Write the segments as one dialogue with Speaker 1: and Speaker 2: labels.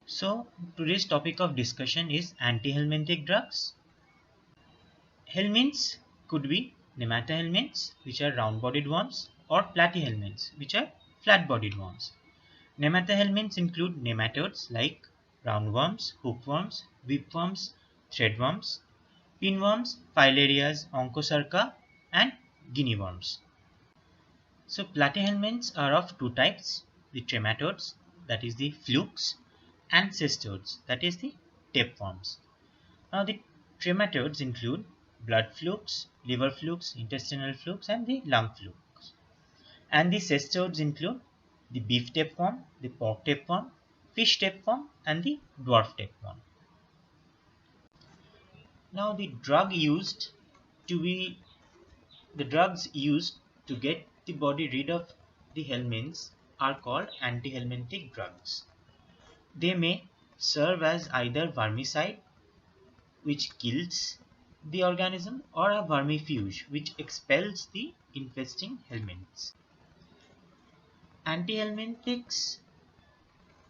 Speaker 1: So today's topic of discussion is antihelminthic drugs. Helminths could be nematohelminths, which are round-bodied worms, or platyhelminths, which are flat-bodied worms. Nematohelminths include nematodes like roundworms, hookworms, whipworms, threadworms, pinworms, filarias, onchocerca, and guinea worms. So platyhelminths are of two types: the trematodes, that is the flukes, and cestodes, that is the tapeworms. Now the trematodes include blood flukes, liver flukes, intestinal flukes, and the lung flukes. And the cestodes include the beef tapeworm, the pork tapeworm, fish tapeworm, and the dwarf tapeworm. Now to be the drugs used to get the body rid of the helminths are called antihelminthic drugs. They may serve as either vermicide, which kills the organism, or a vermifuge, which expels the infesting helminths. Antihelminthics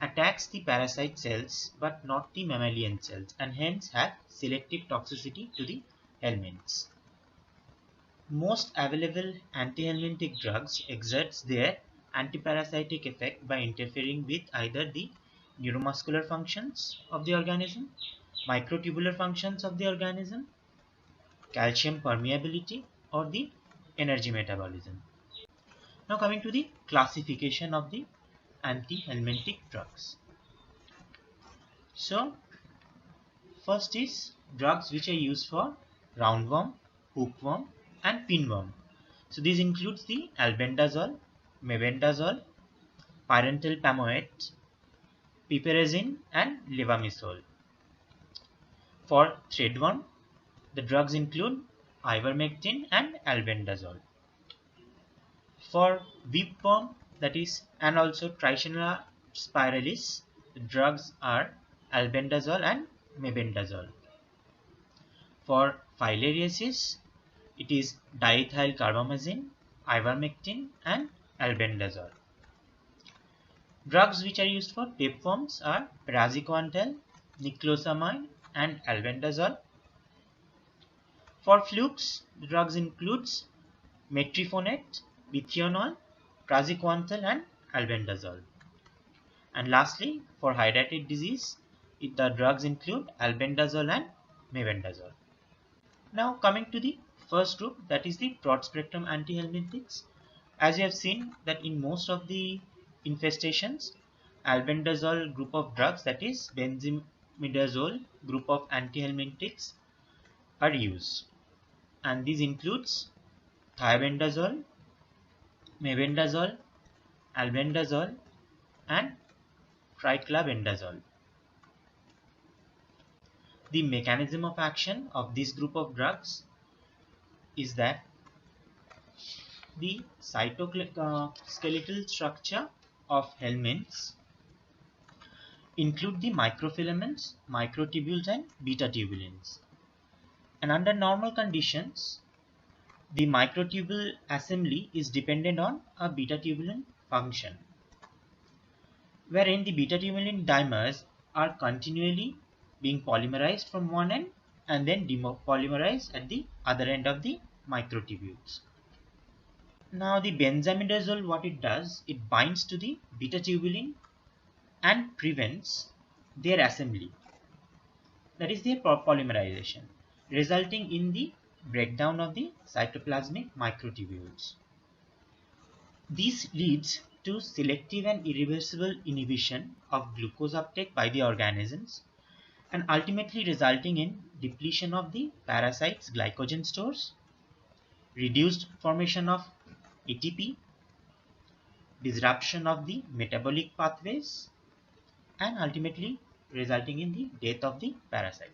Speaker 1: attacks the parasite cells but not the mammalian cells, and hence have selective toxicity to the helminths. Most available antihelminthic drugs exerts their antiparasitic effect by interfering with either the neuromuscular functions of the organism, microtubular functions of the organism, calcium permeability, or the energy metabolism. Now coming to the classification of the antihelminthic drugs. So first is drugs which are used for roundworm, hookworm, and pinworm. So these includes the albendazole, mebendazole, pyrantel pamoate, piperazine, and levamisole. For threadworm, the drugs include ivermectin and albendazole. For whipworm, that is, and also Trichinella spiralis, the drugs are albendazole and mebendazole. For filariasis, it is diethyl carbamazine, ivermectin, and albendazole. Drugs which are used for tapeworms are praziquantel, niclosamide, and albendazole. For flukes, the drugs includes metrifonate, bithionol, praziquantel, and albendazole. And lastly, for hydrated disease, the drugs include albendazole and mebendazole. Now coming to the first group, that is the broad spectrum antihelminthics. As you have seen that in most of the infestations, albendazole group of drugs, that is benzimidazole group of antihelminthics, are used, and these includes thiabendazole, mebendazole, albendazole, and triclabendazole. The mechanism of action of this group of drugs is that the cytoskeletal structure of helminths include the microfilaments, microtubules, and beta tubulins. And under normal conditions, the microtubule assembly is dependent on a beta tubulin function, wherein the beta tubulin dimers are continually being polymerized from one end and then depolymerized at the other end of the microtubules. Now the benzimidazole, what it does, it binds to the beta tubulin and prevents their assembly, that is their polymerization, resulting in the breakdown of the cytoplasmic microtubules. This leads to selective and irreversible inhibition of glucose uptake by the organisms, and ultimately resulting in depletion of the parasite's glycogen stores, reduced formation of ATP, disruption of the metabolic pathways, and ultimately resulting in the death of the parasite.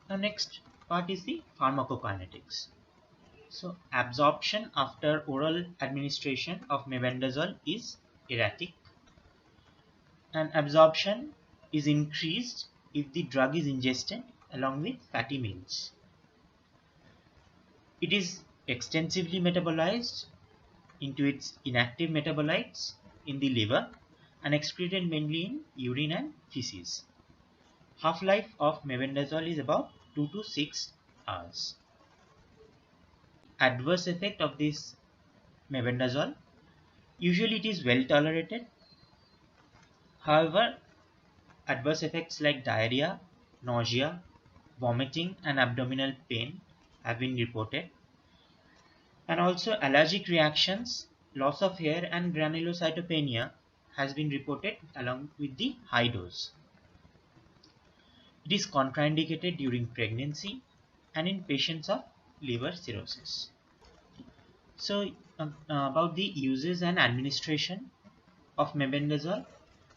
Speaker 1: Now next part is the pharmacokinetics. So absorption after oral administration of mebendazole is erratic, and absorption is increased if the drug is ingested along with fatty meals. It is extensively metabolized into its inactive metabolites in the liver, and excreted mainly in urine and feces. Half-life of mebendazole is about 2 to 6 hours. Adverse effect of this mebendazole, usually it is well tolerated. However, adverse effects like diarrhea, nausea, vomiting and abdominal pain have been reported, and also allergic reactions, loss of hair and granulocytopenia has been reported along with the high dose. It is contraindicated during pregnancy and in patients of liver cirrhosis. So about the uses and administration of mebendazole.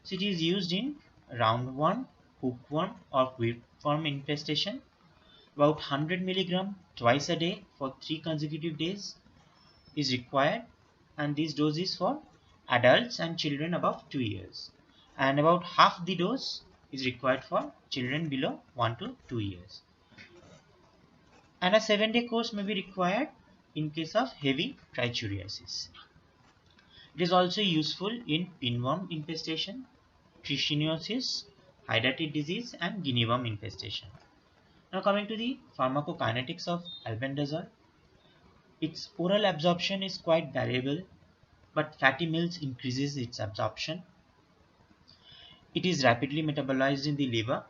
Speaker 1: So it is used in roundworm, hookworm or whipworm infestation. About 100 milligram twice a day for 3 consecutive days is required, and this dose is for adults and children above 2 years, and about half the dose is required for children below 1 to 2 years. And a 7-day course may be required in case of heavy trichuriasis. It is also useful in pinworm infestation, trichinosis, hydatid disease and guinea worm infestation. Now coming to the pharmacokinetics of albendazole. Its oral absorption is quite variable, but fatty meals increases its absorption. It is rapidly metabolized in the liver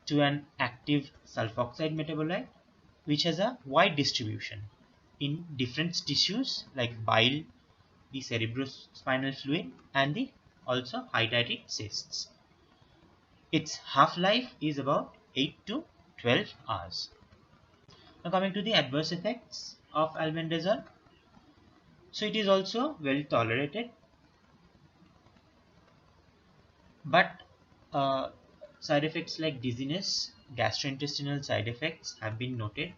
Speaker 1: to an active sulfoxide metabolite, which has a wide distribution in different tissues like bile, the cerebrospinal fluid and the also hydatid cysts. Its half-life is about 8 to 12 hours. Now coming to the adverse effects of albendazole. So it is also well tolerated, but side effects like dizziness, gastrointestinal side effects have been noted,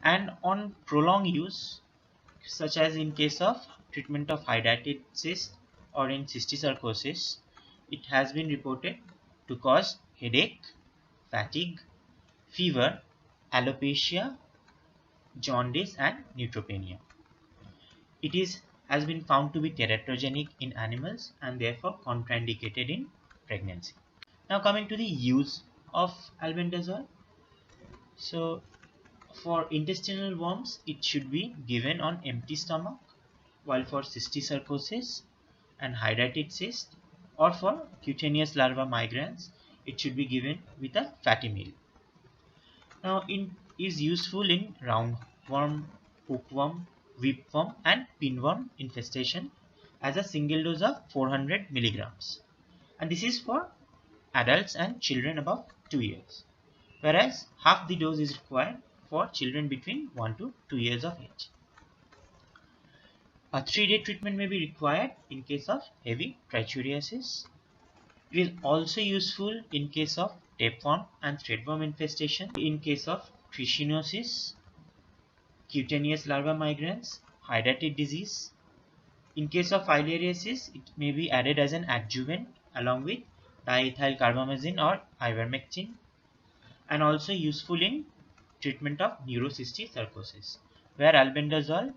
Speaker 1: and on prolonged use, such as in case of treatment of hydatid cyst or in cysticercosis, it has been reported to cause headache, fatigue, fever, alopecia, jaundice and neutropenia. It has been found to be teratogenic in animals and therefore contraindicated in pregnancy. Now coming to the use of albendazole. So for intestinal worms, it should be given on empty stomach, while for cysticercosis and hydatid cyst or for cutaneous larva migrans, it should be given with a fatty meal. Now it is useful in roundworm, hookworm, whipworm and pinworm infestation as a single dose of 400 milligrams, and this is for adults and children above 2 years, whereas half the dose is required for children between 1 to 2 years of age. A 3-day treatment may be required in case of heavy trichuriasis. It is also useful in case of tapeworm and threadworm infestation, in case of trichinosis, cutaneous larva migrans, hydatid disease. In case of filariasis, it may be added as an adjuvant along with diethyl carbamazine or ivermectin, and also useful in treatment of neurocysticercosis, where albendazole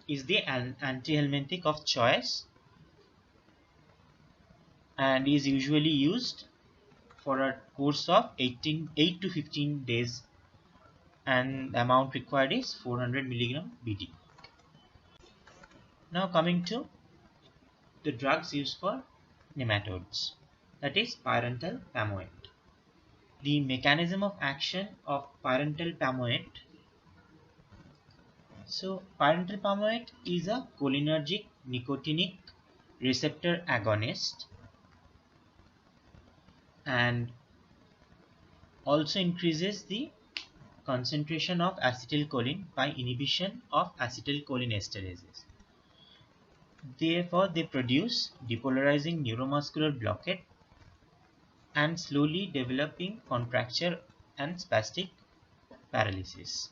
Speaker 1: is the antihelminthic of choice and is usually used for a course of 8 to 15 days, and the amount required is 400 milligram BD. Now coming to the drugs used for nematodes, that is pyrantel pamoate. The mechanism of action of pyrantel pamoate. So pyrantel pamoate is a cholinergic nicotinic receptor agonist and also increases the concentration of acetylcholine by inhibition of acetylcholinesterases. Therefore, they produce depolarizing neuromuscular blockade and slowly developing contracture and spastic paralysis.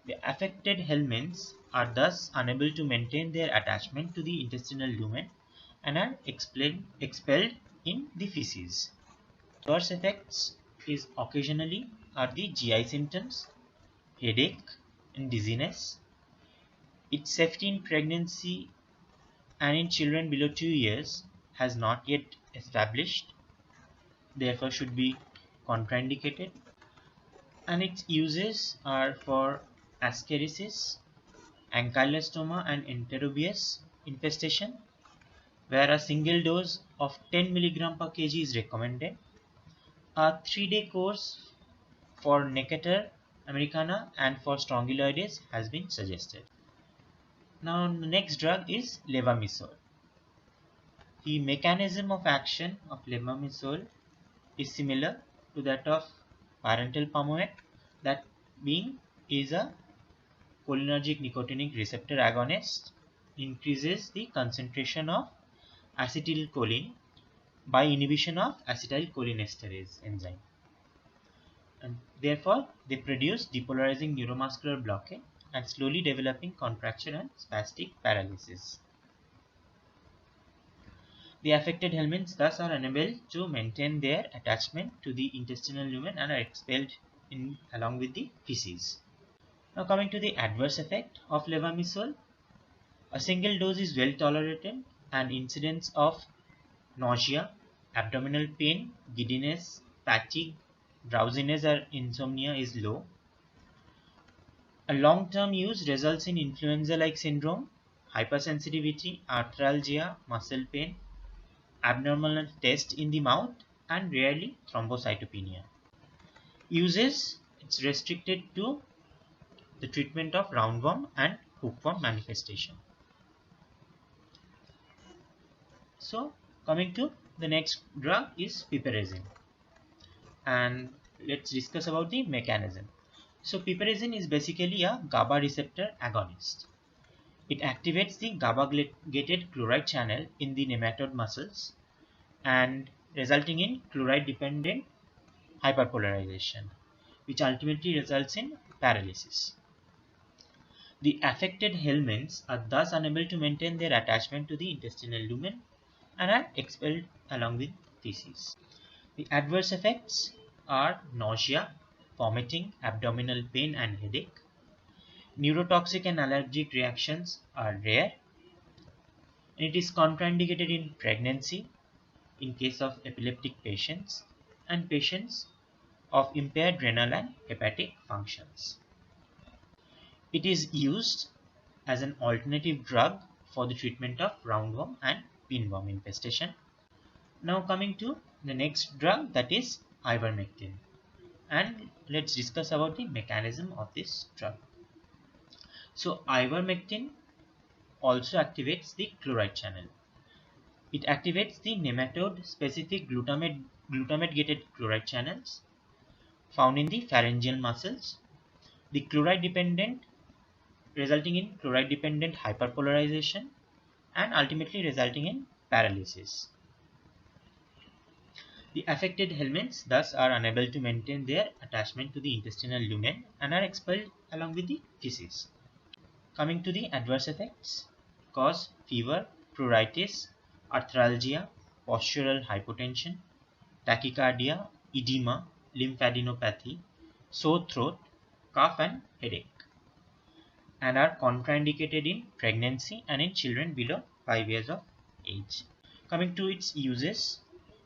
Speaker 1: The affected helminths are thus unable to maintain their attachment to the intestinal lumen and are expelled in the feces. Adverse effects is occasionally are the GI symptoms, headache and dizziness. Its safety in pregnancy and in children below 2 years has not yet established, therefore should be contraindicated, and its uses are for ascariasis, ankylostoma and enterobius infestation, where a single dose of 10 mg per kg is recommended. A 3-day course for Necator americana and for strongyloides has been suggested. Now the next drug is levamisole. The mechanism of action of levamisole is similar to that of parental palmoate, that being is a cholinergic nicotinic receptor agonist, increases the concentration of acetylcholine by inhibition of acetylcholinesterase enzyme, and therefore they produce depolarizing neuromuscular blockade and slowly developing contraction and spastic paralysis. The affected helminths thus are unable to maintain their attachment to the intestinal lumen and are expelled along with the feces. Now coming to the adverse effect of levamisole, a single dose is well tolerated and incidence of nausea, abdominal pain, giddiness, fatigue, drowsiness or insomnia is low. A long-term use results in influenza-like syndrome, hypersensitivity, arthralgia, muscle pain, abnormal taste in the mouth, and rarely thrombocytopenia. Uses, it's restricted to the treatment of roundworm and hookworm manifestation. So coming to the next drug is piperazine, and let's discuss about the mechanism. So piperazine is basically a GABA receptor agonist. It activates the GABA-gated chloride channel in the nematode muscles and resulting in chloride-dependent hyperpolarization, which ultimately results in paralysis. The affected helminths are thus unable to maintain their attachment to the intestinal lumen and are expelled along with feces. The adverse effects are nausea, vomiting, abdominal pain and headache. Neurotoxic and allergic reactions are rare. It is contraindicated in pregnancy, in case of epileptic patients, and patients of impaired renal and hepatic functions. It is used as an alternative drug for the treatment of roundworm and pinworm infestation. Now coming to the next drug, that is ivermectin, and let's discuss about the mechanism of this drug. So ivermectin also activates the chloride channel. It activates the nematode specific glutamate gated chloride channels found in the pharyngeal muscles. The chloride dependent, resulting in chloride dependent hyperpolarization and ultimately resulting in paralysis. The affected helminths thus are unable to maintain their attachment to the intestinal lumen and are expelled along with the feces. Coming to the adverse effects, cause fever, pruritus, arthralgia, postural hypotension, tachycardia, edema, lymphadenopathy, sore throat, cough and headache, and are contraindicated in pregnancy and in children below 5 years of age. Coming to its uses,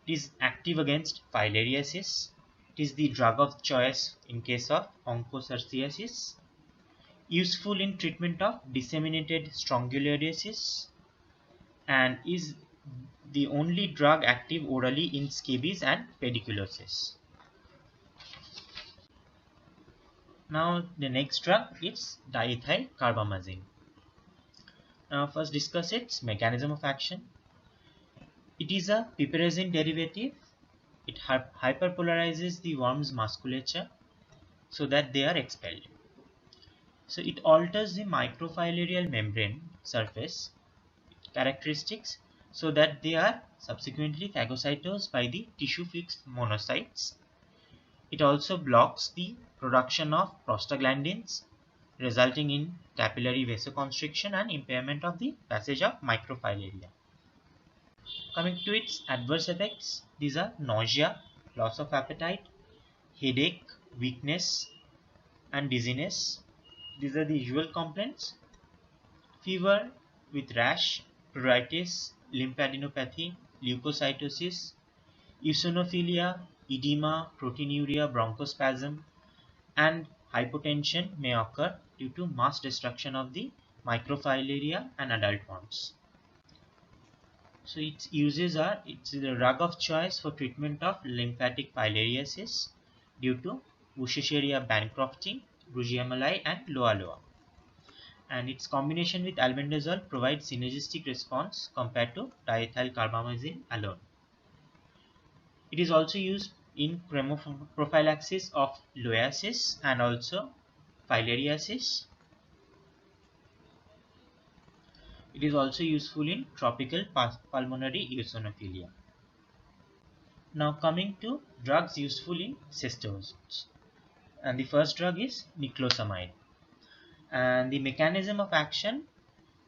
Speaker 1: it is active against filariasis. It is the drug of choice in case of onchocerciasis. Useful in treatment of disseminated strongyloidosis, and is the only drug active orally in scabies and pediculosis. Now the next drug is diethyl carbamazine. Now first discuss its mechanism of action. It is a piperazine derivative. It hyperpolarizes the worm's musculature so that they are expelled. So it alters the microfilarial membrane surface characteristics so that they are subsequently phagocytosed by the tissue fixed monocytes. It also blocks the production of prostaglandins, resulting in capillary vasoconstriction and impairment of the passage of microfilaria. Coming to its adverse effects, these are nausea, loss of appetite, headache, weakness and dizziness. These are the usual complaints. Fever with rash, pruritus, lymphadenopathy, leukocytosis, eosinophilia, edema, proteinuria, bronchospasm, and hypotension may occur due to mass destruction of the microfilaria and adult forms. So its uses are, it's the drug of choice for treatment of lymphatic filariasis due to Wuchereria bancrofti, Brugia malai, and Loa loa. And its combination with albendazole provides synergistic response compared to diethyl carbamazine alone. It is also used in prophylaxis of loiasis and also filariasis. It is also useful in tropical pulmonary eosinophilia. Now coming to drugs useful in cysticercosis. And the first drug is niclosamide. And the mechanism of action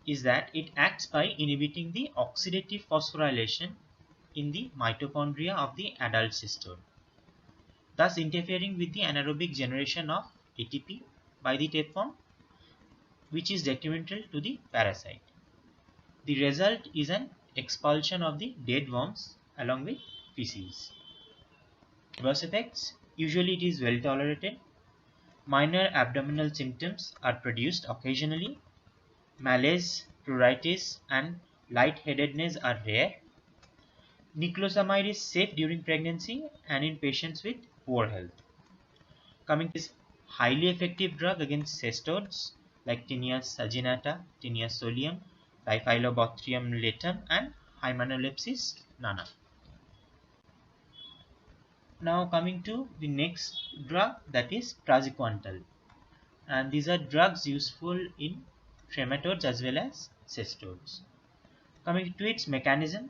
Speaker 1: is that it acts by inhibiting the oxidative phosphorylation in the mitochondria of the adult cystode, thus interfering with the anaerobic generation of ATP by the tapeworm, which is detrimental to the parasite. The result is an expulsion of the dead worms along with feces. Adverse effects: usually it is well tolerated. Minor abdominal symptoms are produced occasionally. Malaise, pruritus, and lightheadedness are rare. Niclosamide is safe during pregnancy and in patients with poor health. Coming to this highly effective drug against cestodes like Tinea saginata, Tinea solium, Diphyllobothrium latum, and Hymenopsis nana. Now coming to the next drug, that is praziquantel, and these are drugs useful in trematodes as well as cestodes. Coming to its mechanism,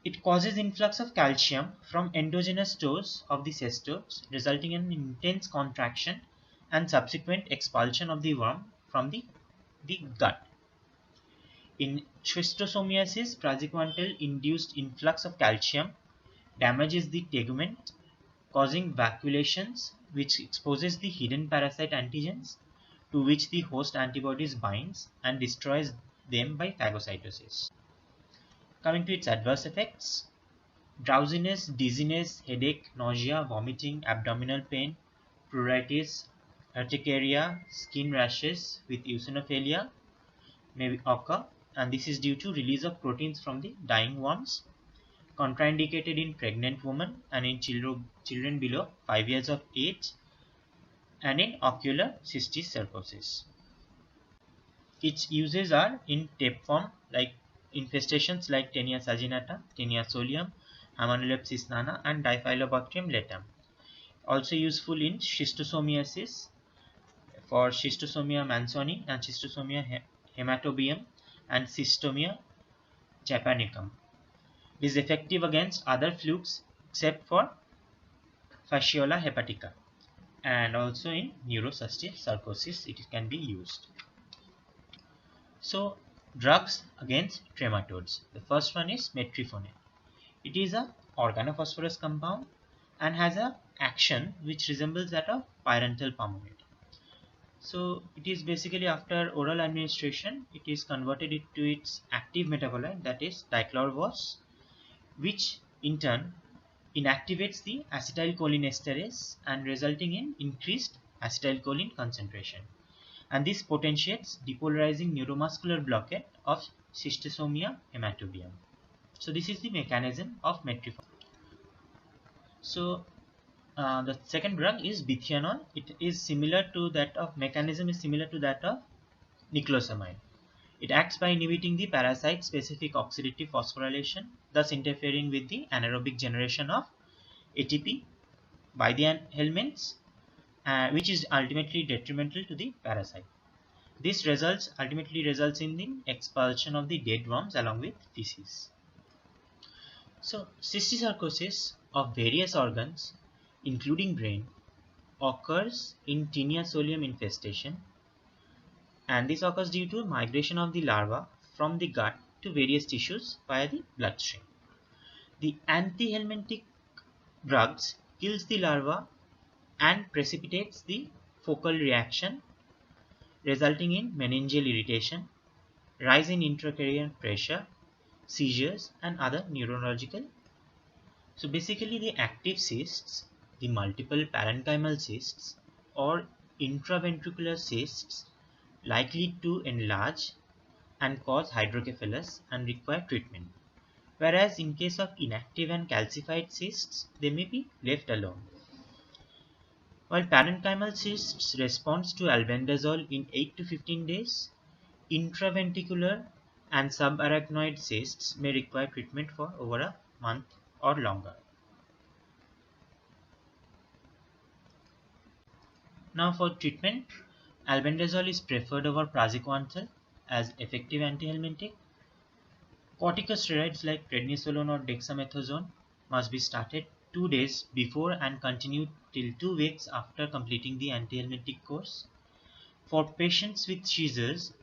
Speaker 1: it causes influx of calcium from endogenous stores of the cestodes, resulting in intense contraction and subsequent expulsion of the worm from the gut. In schistosomiasis, praziquantel induced influx of calcium damages the tegument, causing vacuolations, which exposes the hidden parasite antigens to which the host antibodies binds and destroys them by phagocytosis. Coming to its adverse effects: drowsiness, dizziness, headache, nausea, vomiting, abdominal pain, pruritus, urticaria, skin rashes with eosinophilia may occur, and this is due to release of proteins from the dying worms. Contraindicated in pregnant women and in children below 5 years of age, and in ocular cysticercosis. Its uses are in tapeworm like infestations like Tinea saginata, Tinea solium, Hymenopsis nana, and Diphyllobothrium latum. Also useful in schistosomiasis for Schistosomia mansoni and Schistosomia hematobium and Schistosomia japonicum. It is effective against other flukes except for Fasciola hepatica, and also in neurocysticercosis it can be used. So drugs against trematodes. The first one is metformin. It is a organophosphorus compound and has a action which resembles that of pyrantel palmate. So it is basically after oral administration, it is converted into its active metabolite, that is dichlorvos, which in turn inactivates the acetylcholinesterase and resulting in increased acetylcholine concentration. And this potentiates depolarizing neuromuscular blockade of Schistosomia hematobium. So this is the mechanism of metformin. So the second drug is bithianol. It is similar to that of mechanism is similar to that of niclosamide. It acts by inhibiting the parasite specific oxidative phosphorylation, thus interfering with the anaerobic generation of ATP by the helminths, which is ultimately detrimental to the parasite. This ultimately results in the expulsion of the dead worms along with feces. So cysticercosis of various organs, including brain, occurs in Tinea solium infestation, and this occurs due to migration of the larva from the gut to various tissues via the bloodstream. The antihelminthic drugs kills the larva and precipitates the focal reaction, resulting in meningeal irritation, rise in intracranial pressure, seizures, and other neurological. So basically the active cysts, the multiple parenchymal cysts or intraventricular cysts likely to enlarge and cause hydrocephalus and require treatment. Whereas in case of inactive and calcified cysts, they may be left alone. While parenchymal cysts responds to albendazole in 8 to 15 days, intraventricular and subarachnoid cysts may require treatment for over a month or longer. Now for treatment, albendazole is preferred over praziquantel as effective antihelmintic. Corticosteroids like prednisolone or dexamethasone must be started 2 days before and continued till 2 weeks after completing the antihelmintic course. For patients with seizures,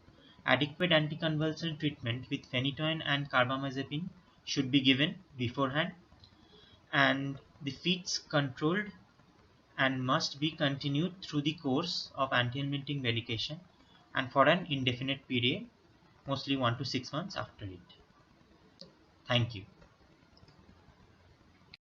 Speaker 1: adequate anticonvulsant treatment with phenytoin and carbamazepine should be given beforehand, and the fits controlled and must be continued through the course of antihelmintic medication and for an indefinite period, mostly 1 to 6 months after it. Thank you.